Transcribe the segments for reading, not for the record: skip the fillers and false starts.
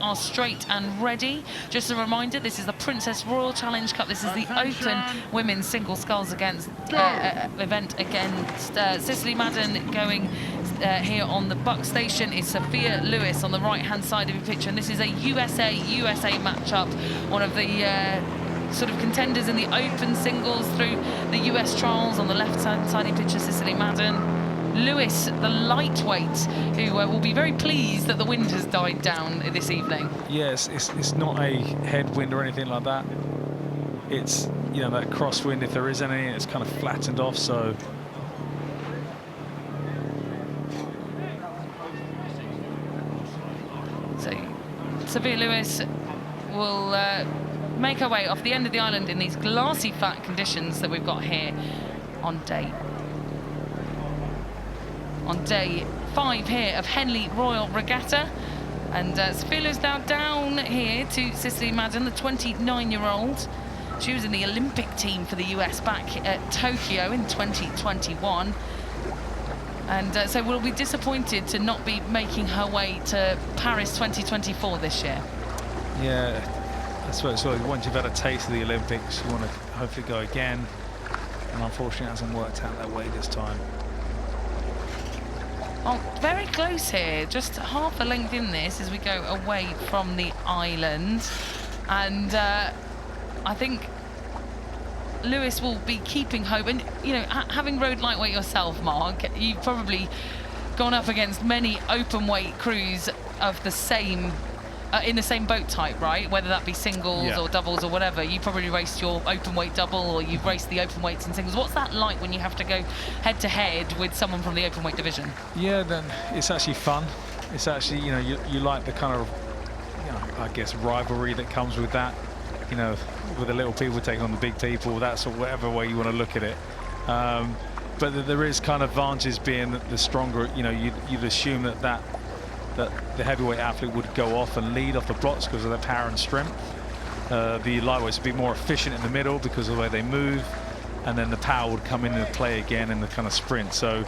are straight and ready. Just a reminder, this is the Princess Royal Challenge Cup. This is the Open Women's Single Sculls event against Cicely Madden going here on the buck station is Sophia Luwis on the right-hand side of your picture, and this is a USA matchup, one of the sort of contenders in the open singles through the US trials. On the left-hand side of your picture, Cicely Madden. Luwis, the lightweight, who will be very pleased that the wind has died down this evening. Yes, it's not a headwind or anything like that. It's, you know, that crosswind, if there is any, it's kind of flattened off, so. So Sophia Luwis will make her way off the end of the island in these glassy flat conditions that we've got here on day 5 here of Henley Royal Regatta. And Sophia Luwis now down here to Cicely Madden, the 29-year-old. She was in the Olympic team for the US back at Tokyo in 2021. And so we'll be disappointed to not be making her way to Paris 2024 this year. Yeah, that's what it's all. Once you've had a taste of the Olympics, you want to hopefully go again. And unfortunately, it hasn't worked out that way this time. Oh, very close here, just half a length in this as we go away from the island. And I think Luwis will be keeping hope. And, you know, having rode lightweight yourself, Mark, you've probably gone up against many open weight crews of the same, in the same boat type, right? Whether that be singles or doubles or whatever. You probably raced your open weight double, or you've raced the open weights and singles. What's that like when you have to go head to head with someone from the open weight division? Yeah, then it's actually fun. It's actually, you know, you like the kind of, you know, I guess rivalry that comes with that. You know, with the little people taking on the big people, that's whatever way you want to look at it. But there is kind of advantages being the stronger. You know, you'd assume that the heavyweight athlete would go off and lead off the blocks because of their power and strength. The lightweights would be more efficient in the middle because of the way they move, and then the power would come into play again in the kind of sprint. So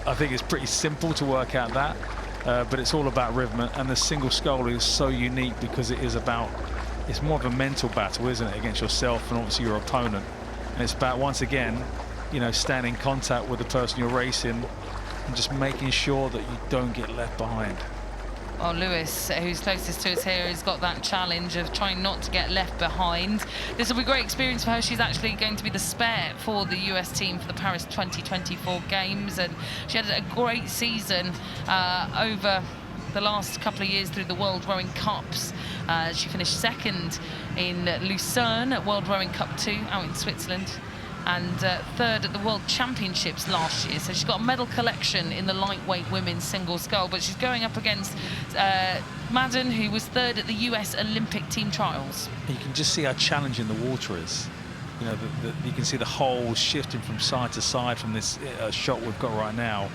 I think it's pretty simple to work out that, but it's all about rhythm. And the single scull is so unique because it's more of a mental battle, isn't it, against yourself and obviously your opponent. And it's about, once again, you know, staying in contact with the person you're racing and just making sure that you don't get left behind. Well, Luwis, who's closest to us here, has got that challenge of trying not to get left behind. This will be a great experience for her. She's actually going to be the spare for the US team for the Paris 2024 games, and she had a great season over the last couple of years through the World Rowing Cups. She finished second in Lucerne at World Rowing Cup 2 out in Switzerland, and third at the World Championships last year. So she's got a medal collection in the lightweight women's single scull, but she's going up against Madden, who was third at the US Olympic team trials. You can just see how challenging the water is. You know, you can see the holes shifting from side to side from this shot we've got right now.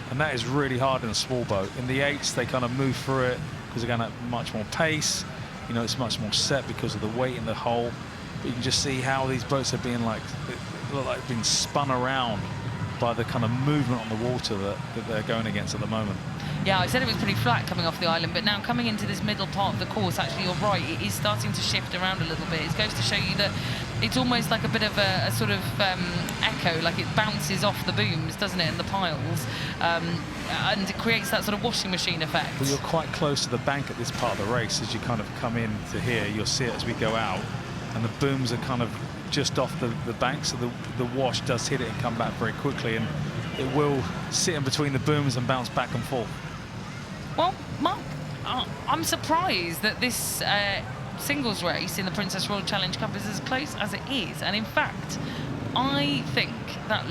And that is really hard in a small boat. In the eights, they kind of move through it because they're going at much more pace. You know, it's much more set because of the weight in the hull. But you can just see how these boats are being being spun around by the kind of movement on the water that they're going against at the moment. Yeah, I said it was pretty flat coming off the island, but now coming into this middle part of the course, actually, you're right, it is starting to shift around a little bit. It goes to show you that it's almost like a bit of a sort of echo, like it bounces off the booms, doesn't it, and the piles, and it creates that sort of washing machine effect. Well, you're quite close to the bank at this part of the race. As you kind of come in to here, you'll see it as we go out, and the booms are kind of just off the bank, so the wash does hit it and come back very quickly, and it will sit in between the booms and bounce back and forth. Well, Mark, I'm surprised that this singles race in the Princess Royal Challenge Cup is as close as it is. And in fact, I think that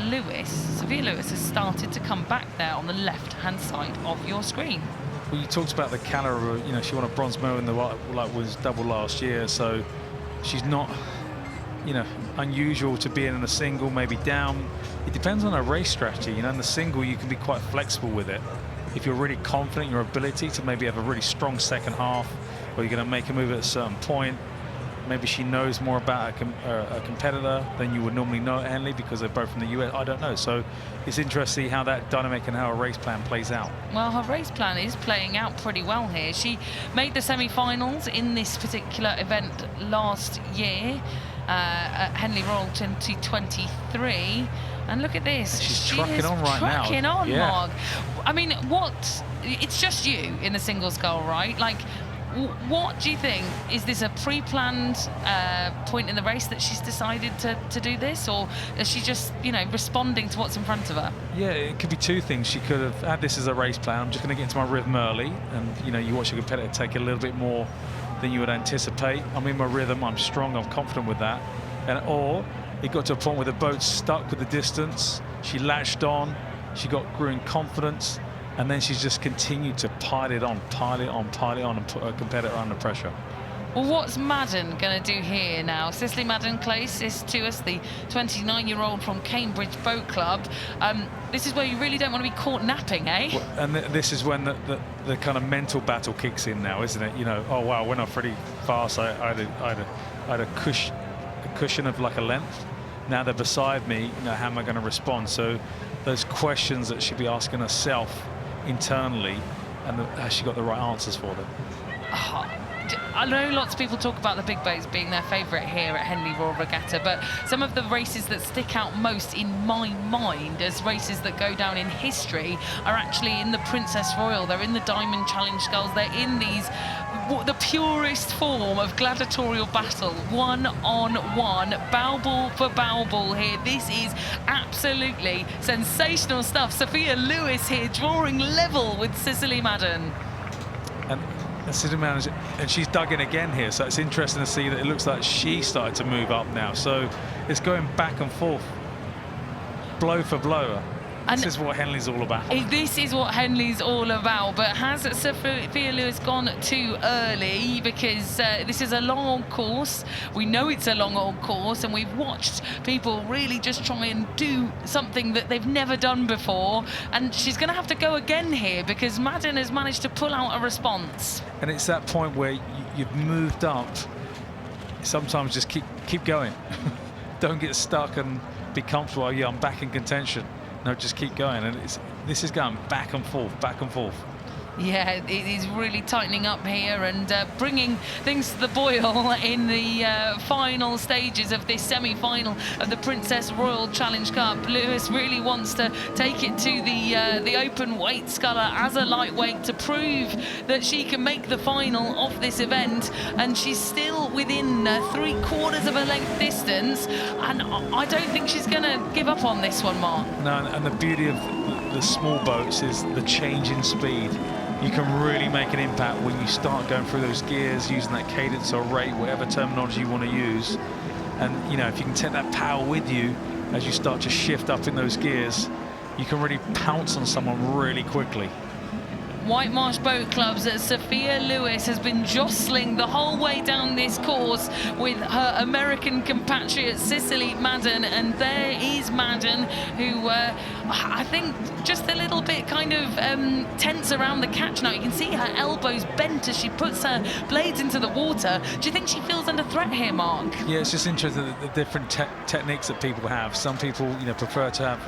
Sophia Luwis has started to come back there on the left-hand side of your screen. Well, you talked about the caliber, you know, she won a bronze medal in the was double last year, so she's not, you know, unusual to be in a single, maybe down. It depends on her race strategy. You know, in the single, you can be quite flexible with it. If you're really confident in your ability to maybe have a really strong second half, or you're going to make a move at a certain point, Maybe she knows more about a competitor than you would normally know at Henley because they're both from the US. I don't know. So it's interesting to see how that dynamic and how a race plan plays out. Well, her race plan is playing out pretty well here. She made the semi-finals in this particular event last year at Henley Royal 2023. And look at this. She's trucking on right now. Trucking on, yeah. Mark. I mean, it's just you in the single scull, right? Like, what do you think? Is this a pre-planned point in the race that she's decided to do this, or is she just, responding to what's in front of her? Yeah, it could be two things. She could have had this as a race plan. I'm just going to get into my rhythm early, and you watch a competitor take a little bit more than you would anticipate. I'm in my rhythm. I'm strong. I'm confident with that. Or it got to a point where the boat's stuck with the distance. She latched on. She grew in confidence. And then she's just continued to pile it on, and put her competitor under pressure. Well, what's Madden going to do here now? Cicely Madden closest to us, the 29-year-old from Cambridge Boat Club. This is where you really don't want to be caught napping, eh? Well, and this is when the kind of mental battle kicks in now, isn't it? Oh wow, went off pretty fast. I had a cushion of like a length. Now they're beside me. How am I going to respond? So those questions that she'd be asking herself internally, and has she got the right answers for them? I know lots of people talk about the big boats being their favourite here at Henley Royal Regatta, but some of the races that stick out most in my mind as races that go down in history are actually in the Princess Royal. They're in the Diamond Challenge Sculls. They're in the purest form of gladiatorial battle, one-on-one, bow ball for bow ball here. This is absolutely sensational stuff. Sophia Luwis here drawing level with Cicely Madden. And she's dug in again here, so it's interesting to see that it looks like she started to move up now. So it's going back and forth, blow for blow. And this is what Henley's all about. This is what Henley's all about. But has Sophia Luwis gone too early? Because this is a long old course. We know it's a long old course, and we've watched people really just try and do something that they've never done before. And she's going to have to go again here because Madden has managed to pull out a response. And it's that point where you've moved up. Sometimes just keep going. Don't get stuck and be comfortable. Oh, yeah, I'm back in contention. No, just keep going, and this is going back and forth, back and forth. Yeah, it is really tightening up here and bringing things to the boil in the final stages of this semi-final of the Princess Royal Challenge Cup. Luwis really wants to take it to the open weight sculler as a lightweight to prove that she can make the final of this event, and she's still within 3/4 of a length distance, and I don't think she's going to give up on this one, Mark. No, and the beauty of the small boats is the change in speed. You can really make an impact when you start going through those gears, using that cadence or rate, whatever terminology you want to use. And, if you can take that power with you as you start to shift up in those gears, you can really pounce on someone really quickly. White Marsh Boat Club's Sophia Luwis has been jostling the whole way down this course with her American compatriot Cicely Madden, and there is Madden, who I think just a little bit kind of tense around the catch now. You can see her elbows bent as she puts her blades into the water. Do you think she feels under threat here, Mark? Yeah, it's just interesting the different techniques that people have. Some people, prefer to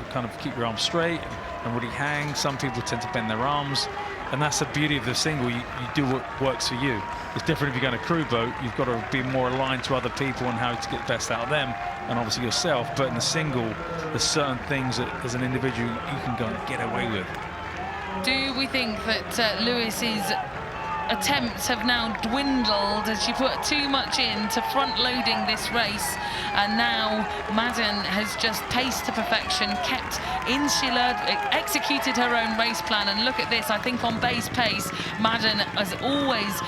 keep your arms straight and really hang. Some people tend to bend their arms. And that's the beauty of the single. You do what works for you. It's different if you're going to crew boat. You've got to be more aligned to other people and how to get the best out of them, and obviously yourself. But in the single, there's certain things that as an individual you can go and get away with. Do we think that Lewis's attempts have now dwindled as she put too much into front-loading this race, and now Madden has just paced to perfection, kept insular, executed her own race plan, and look at this. I think on base pace, Madden has always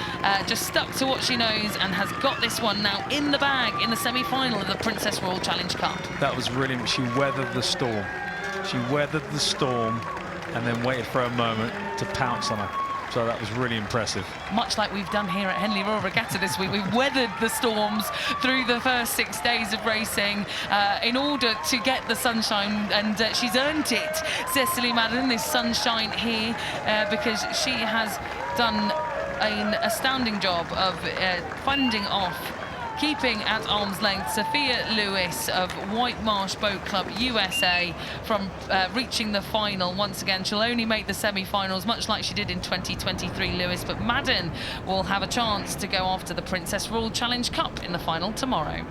just stuck to what she knows and has got this one now in the bag in the semi-final of the Princess Royal Challenge Cup. That was brilliant. She weathered the storm. She weathered the storm and then waited for a moment to pounce on her. So that was really impressive. Much like we've done here at Henley Royal Regatta this week, we've weathered the storms through the first 6 days of racing in order to get the sunshine, and she's earned it, Cicely Madden, this sunshine here, because she has done an astounding job of fending off keeping at arm's length Sophia Luwis of White Marsh Boat Club USA from reaching the final. Once again, she'll only make the semi-finals, much like she did in 2023, Luwis, but Madden will have a chance to go after the Princess Royal Challenge Cup in the final tomorrow.